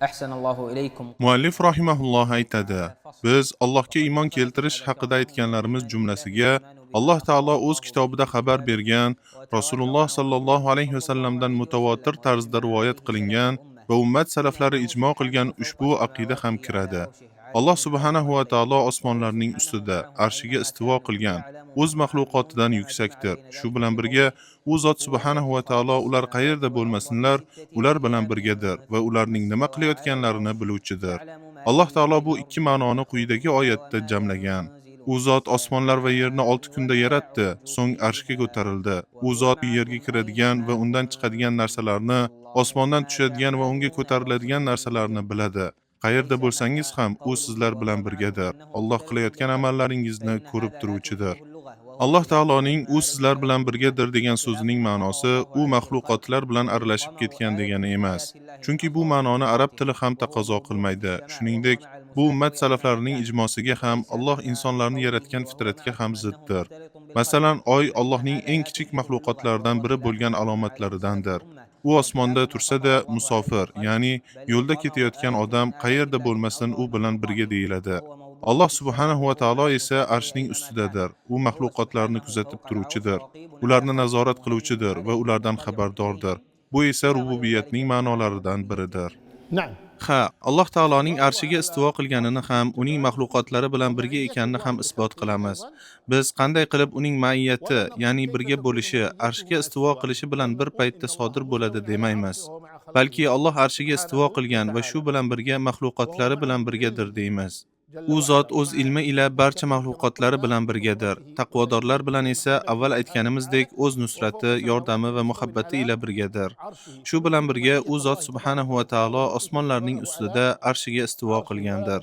Ahsanallohu ilaykum. Muallif rahimahulloh aytadi: Biz Allohga iymon keltirish haqida aytganlarimiz jumlasiga Alloh taolo o'z kitobida xabar bergan, Rasululloh sallallohu alayhi vasallamdan mutawatir tarzda rivoyat qilingan va ummat salaflari ijmo qilgan ushbu aqida ham kiradi. Alloh subhanahu va taolo osmonlarning ustida arshiga istivo qilgan, o'z maxluqotidan yuksakdir. Shu bilan birga u zot subhanahu va taolo ular qayerda bo'lmasinlar, ular bilan birgadir va ularning nima qilayotganlarini biluvchidir. Alloh taolo bu ikki ma'noni quyidagi oyatda jamlagan. U zot osmonlar va yerni 6 kunda yaratdi, so'ng arshga ko'tarildi. U zot yerga kiradigan va undan chiqadigan narsalarni, osmondan tushadigan va unga ko'tariladigan narsalarni biladi. Qayerda bo'lsangiz ham u sizlar bilan birgadir. Alloh qilayotgan amallaringizni ko'rib turuvchidir. Alloh taoloning u sizlar bilan birgadir degan so'zining ma'nosi u maxluqotlar bilan aralashib ketgan degani emas. Chunki bu ma'noni arab tili ham taqozo qilmaydi. Shuningdek, bu ummat salaflarining ijmosiga ham, Alloh insonlarni yaratgan fitratga ham ziddir. Masalan, oy Allohning eng kichik maxluqotlaridan biri bo'lgan alomatlaridandir. U osmonda tursa-da musofir, ya'ni yo'lda ketayotgan odam qayerda bo'lmasin u bilan birga deyiladi. Alloh subhanahu va taolo esa arshning ustidadir. U maxluqotlarni kuzatib turuvchidir. Ularni nazorat qiluvchidir va ulardan xabardordir. Bu esa rububiyatning ma'nolaridan biridir. نعم. Alloh taoloning arshiga istivo qilganini ham, uning maxluqotlari bilan birga ekanini ham isbot qilamiz. Biz qanday qilib uning ma'iyati, ya'ni birga bo'lishi, arshiga istivo qilishi bilan bir paytda sodir bo'ladi demaymiz. Balki Alloh arshiga istivo qilgan va shu bilan birga maxluqotlari bilan birgadir deymiz. U zot o'z ilmi ila barcha maxluqotlari bilan birgadir. Taqvodorlar bilan esa avval aytganimizdek o'z nusrati, yordami va muhabbati ila birgadir. Shu bilan birga u zot subhanahu va taolo osmonlarning ustida arshiga istivo qilgandir.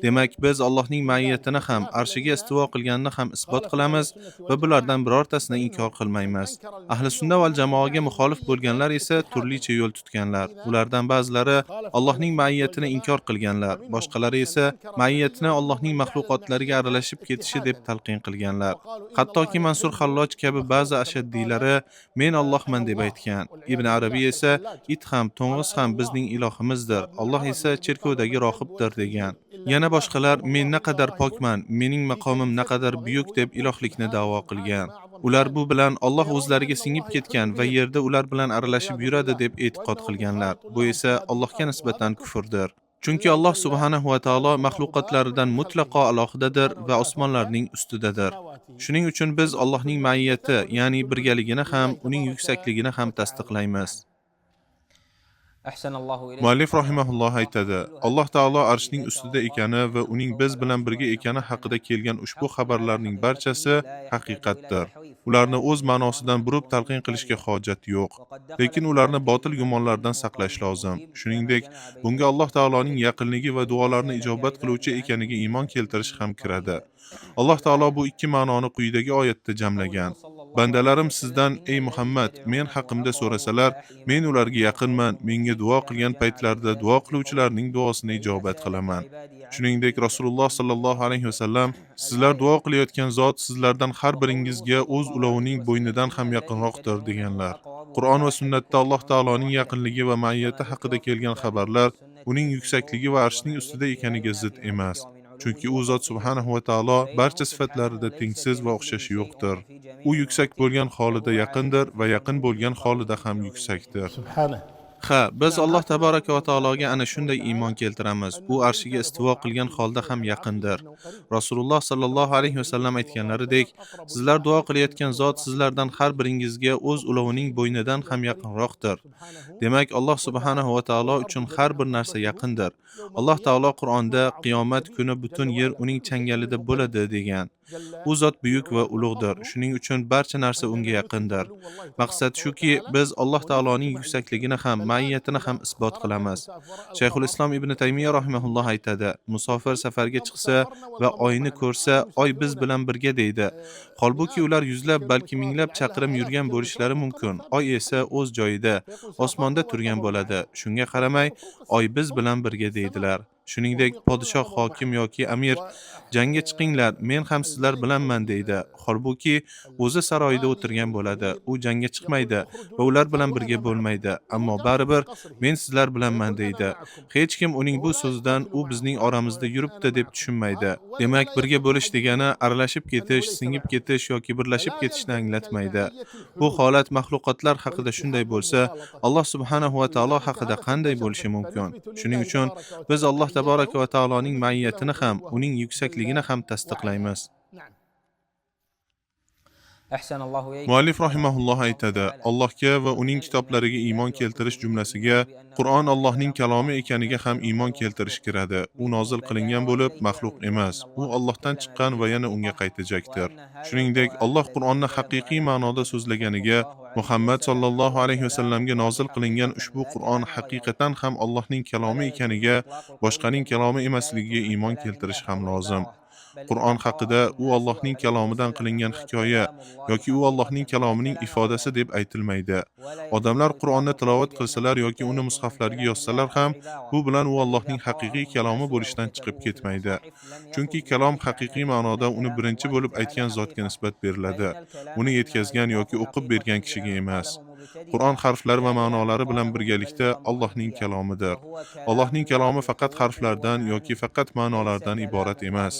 Demak, biz Allohning ma'iyatini ham, arshiga istivo qilganini ham isbot qilamiz va bulardan birortasini inkor qilmaymiz. Ahli sunna val jamoaga muxolif bo'lganlar esa turlicha yo'l tutganlar. Ulardan ba'zilari Allohning ma'iyatini inkor qilganlar, boshqalari esa ma'iyatni Allohning maxluqotlariga aralashib ketishi deb talqin qilganlar. Hattoki Mansur Xalloj kabi ba'zi ashaddiylari men Allohman deb aytgan. Ibn Arabiy esa it ham, to'ng'iz ham bizning ilohimizdir. Alloh esa cherkovdagi rohibdir degan. Yana boshqalar men naqadar pokman, mening maqomim naqadar buyuk deb ilohlikni da'vo qilgan. Ular bu bilan Alloh o'zlariga singib ketgan va yerda ular bilan aralashib yuradi deb e'tiqod qilganlar. Bu esa Allohga nisbatan kufrdir. Chunki Alloh subhanahu va taolo maxluqotlaridan mutlaqo alohidadir va osmonlarning ustidadir. Shuning uchun biz Allohning ma'iyati, ya'ni birgaligini ham, uning yuksakligini ham tasdiqlaymiz. Ahsanallohu ilaykum. Muallif rahimahulloh aytadi: Alloh taolo arshning ustida ekani va uning biz bilan birga ekani haqida kelgan ushbu xabarlarning barchasi haqiqatdir. Ularni o'z ma'nosidan burib talqin qilishga hojat yo'q. Lekin ularni botil gumonlardan saqlash lozim. Shuningdek, bunga Alloh taoloning yaqinligi va duolarni ijobat qiluvchi ekaniga iymon keltirish ham kiradi. Alloh taolo bu ikki ma'noni quyidagi oyatda jamlagan. Bandalarim sizdan ey Muhammad, men haqimda so'rasalar, men ularga yaqinman, menga duo qilgan paytlarida duo qiluvchilarning duosini ijobat qilaman. Shuningdek, Rasululloh sallallohu alayhi vasallam sizlar duo qilayotgan zot sizlardan har biringizga o'z ulovining bo'ynidan ham yaqinroqdir deganlar. Qur'on va sunnatda Alloh taoloning yaqinligi va ma'iyati haqida kelgan xabarlar uning yuksakligi va arshning ustida ekaniga zid emas. Chunki u zot subhanahu va taolo barcha sifatlarida tengsiz va o'xshashi yo'qdir. U yuksak bo'lgan holida yaqindir va yaqin bo'lgan holida ham yuksakdir. سبحانه. Biz Alloh tabaraka va taologa ana shunday iymon keltiramiz. U arshiga istivo qilgan holda ham yaqindir. Rasululloh sallallohu alayhi vasallam aytganlaridek, sizlar duo qilayotgan zot sizlardan har biringizga o'z ulovining bo'ynidan ham yaqinroqdir. Demak, Alloh subhanahu va taolo uchun har bir narsa yaqindir. Alloh taolo Qur'onda qiyomat kuni butun yer uning changalida bo'ladi degan. U zot buyuk va ulug'dir. Shuning uchun barcha narsa unga yaqindir. Maqsad shuki, biz Alloh taoloning yuksakligini ham, ma'iyatini ham isbot qilamiz. Shayxul Islom ibn Taymiya rahimahulloh aytadi: Musofir safarga chiqsa va oyni ko'rsa, oy biz bilan birga deydi. Holbuki ular yuzlab, balki minglab chaqirim yurgan bo'lishlari mumkin. Oy esa o'z joyida, osmonda turgan bo'ladi. Shunga qaramay, oy biz bilan birga deydilar. Shuningdek, podshoh, hokim yoki amir jangga chiqinglar, men ham sizlar bilanman deydi. Holbuki o'zi saroyida o'tirgan bo'ladi. U jangga chiqmaydi va ular bilan birga bo'lmaydi, ammo baribir men sizlar bilanman deydi. Hech kim uning bu so'zidan u bizning oramizda yuribdi deb tushunmaydi. Demak, birga bo'lish degani aralashib ketish, singib ketish yoki birlashib ketishni anglatmaydi. Bu holat maxluqotlar haqida shunday bo'lsa, Alloh subhanahu va taolo haqida qanday bo'lishi mumkin? Shuning uchun biz Alloh taboraka va taoloning ma'iyatini ham, uning yuksakligini ham tasdiqlaymiz. Muallif rahimahulloh aytadi, Allohga va uning kitoblariga iymon keltirish jumlasiga Qur'on Allohning kalomi ekaniga ham iymon keltirish kiradi. U nozil qilingan bo'lib, maxluq emas. U Allohdan chiqqan va yana unga qaytajakdir. Shuningdek, Alloh Qur'onni haqiqiy ma'noda so'zlaganiga, Muhammad sallallohu alayhi vasallamga nozil qilingan ushbu Qur'on haqiqatan ham Allohning kalomi ekaniga, boshqaning kalomi emasligiga iymon keltirish ham lozim. Qur'on haqida u Allohning kalomidan qilingan hikoya yoki u Allohning kalomining ifodasi deb aytilmaydi. Odamlar Qur'onni tilovat qilsalar yoki uni mushaflarga yozsalar ham, bu bilan u Allohning haqiqiy kalomi bo'lishdan chiqib ketmaydi. Chunki kalom haqiqiy ma'noda uni birinchi bo'lib aytgan zotga nisbat beriladi. Uni yetkazgan yoki o'qib bergan kishiga emas. Qur'on harflari va ma'nolari bilan birgalikda Allohning kalomidir. Allohning kalomi faqat harflardan yoki faqat ma'nolardan iborat emas,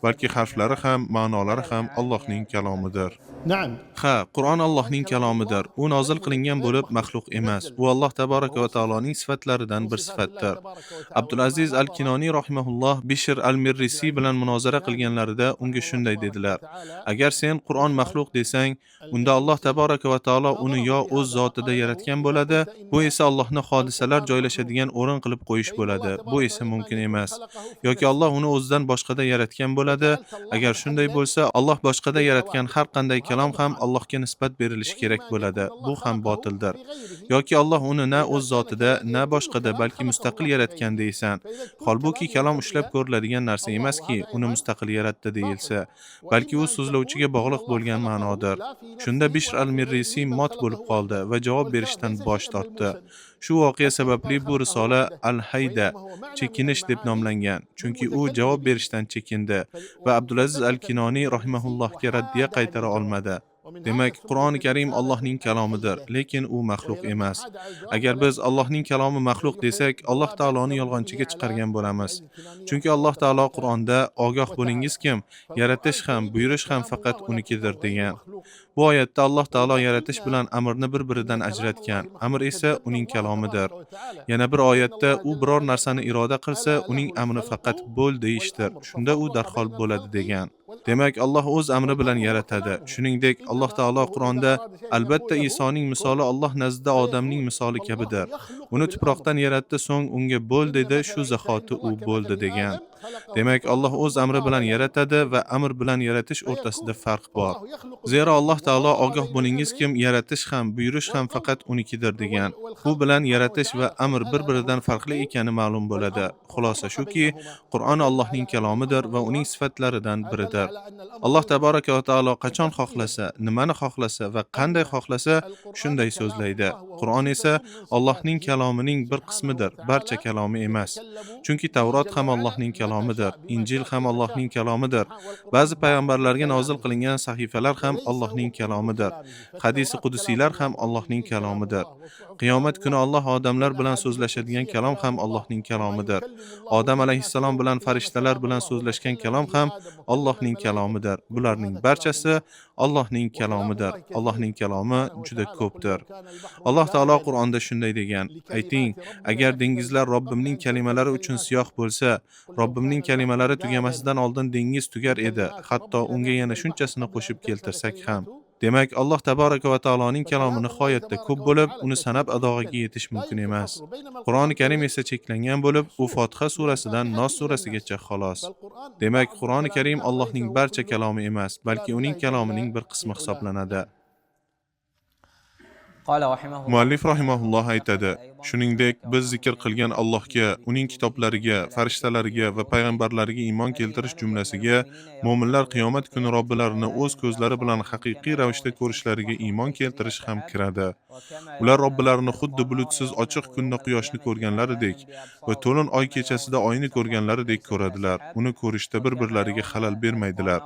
balki harflari ham, ma'nolari ham Allohning kalomidir. Ha, Qur'on Allohning kalomidir. U nozil qilingan bo'lib, maxluq emas. U Alloh taboraka va taoloning sifatlaridan bir sifatdir. Abdulaziz al-Kinoni rahimahulloh Bishr al-Mirrisi bilan munozara qilganlarida unga shunday dedilar: agar sen Qur'on maxluq desang, unda Alloh taboraka va taolo uni yo o'z zotida yaratgan bo'ladi, bu esa Allohni hodisalar joylashadigan o'rin qilib qo'yish bo'ladi. Bu esa mumkin emas. Yoki Alloh uni o'zidan boshqada yaratgan bo'ladi. Agar shunday bo'lsa, Alloh boshqada yaratgan har qanday kalom ham Allohga nisbat berilishi kerak bo'ladi. Bu ham botildir. Yoki Alloh uni na o'z zotida, na boshqada, balki mustaqil yaratgan deysan. Holbuki kalom ushlab ko'riladigan narsa emaski, uni mustaqil yaratdi deyilsa, balki u so'zlovchiga bog'liq bo'lgan ma'nodir. Shunda Bishr al-Mirrisi mot bo'lib qoldi va javob berishdan bosh tortdi. Shu voqea sababli bu risola Al-Hayda, chekinish deb nomlangan, chunki u javob berishdan chekindi va Abdulaziz al-Kinoni rahimahullohga raddiya qaytara olmadi. Demak, Qur'oni Karim Allohning kalomidir, lekin u maxluq emas. Agar biz Allohning kalomi maxluq desak, Alloh taoloni yolg'onchiga chiqargan bo'lamiz. Chunki Alloh taolo Qur'onda ogoh bo'lingiz kim, yaratish ham, buyurish ham faqat unikidir degan. Bu oyatda Alloh taolo yaratish bilan amrni bir-biridan ajratgan. Amr esa uning kalomidir. Yana bir oyatda u biror narsani iroda qilsa, uning amri faqat bo'l deyishdir. Shunda u darhol bo'ladi degan. Demak, Alloh o'z amri bilan yaratadi. Shuningdek, Alloh taolo Qur'onda albatta Isoning misoli Alloh nazdida odamning misoli kabidir. Uni tuproqdan yaratdi, so'ng unga bo'l dedi, shu zahoti u bo'ldi degan. Demak, Alloh o'z amri bilan yaratadi va amr bilan yaratish o'rtasida farq bor. Zero Alloh taolo ogoh bo'lingiz kim, yaratish ham, buyurish ham faqat unikidir degan. Bu bilan yaratish va amr bir-biridan farqli ekani ma'lum bo'ladi. Xulosa shuki, Qur'on Allohning kalomidir va uning sifatlaridan biridir. Alloh taboraka va taolo qachon xohlasa, nimani xohlasa va qanday xohlasa shunday so'zlaydi. Qur'on esa Allohning kalomining bir qismidir, barcha kalomi emas. Chunki Tavrot ham Allohning kalomidir, Injil ham Allohning kalomidir. Ba'zi payg'ambarlarga nozil qilingan sahifalar ham Allohning kalomidir. Hadisi qudusiylar ham Allohning kalomidir. Qiyomat kuni Alloh odamlar bilan so'zlashadigan kalom ham Allohning kalomidir. Odam alayhissalom bilan farishtalar bilan so'zlashgan kalom ham Allohning kalomidir. Bularning barchasi Allohning kalomidir. Allohning kalomi juda ko'pdir. Alloh taolo Qur'onda shunday degan: ayting, agar dengizlar Robbimning kalimalari uchun siyoh bo'lsa, Robbimning kalimalari tugamasidan oldin dengiz tugar edi, hatto unga yana shunchasini qo'shib keltirsak ham. Demak, Alloh taboraka va taoloning kalomi nihoyatda ko'p bo'lib, uni sanab adog'iga yetish mumkin emas. Qur'oni Karim esa cheklangan bo'lib, u Fotiha surasidan Nos surasigacha xolos. Demak, Qur'oni Karim Allohning barcha kalomi emas, balki uning kalomining bir qismi hisoblanadi. Muallif rahimahulloh aytadi: Shuningdek, biz zikr qilgan Allohga, uning kitoblariga, farishtalariga va payg'ambarlariga iymon keltirish jumlasiga mo'minlar qiyomat kuni Robbilarini o'z ko'zlari bilan haqiqiy ravishda ko'rishlariga iymon keltirish ham kiradi. Ular Robbilarini xuddi bulutsiz ochiq kunda quyoshni ko'rganlaridek va to'lin oy kechasida oyni ko'rganlaridek ko'radilar. Uni ko'rishda bir-birlariga xalal bermaydilar.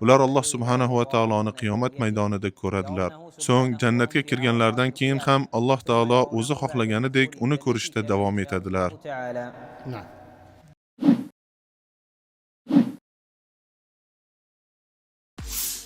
Ular Alloh subhanahu va taoloni qiyomat maydonida ko'radilar. So'ng jannatga kirganlardan keyin ham Alloh taolo o'zi xohlaganidek uni ko'rishda davom etadilar. نعم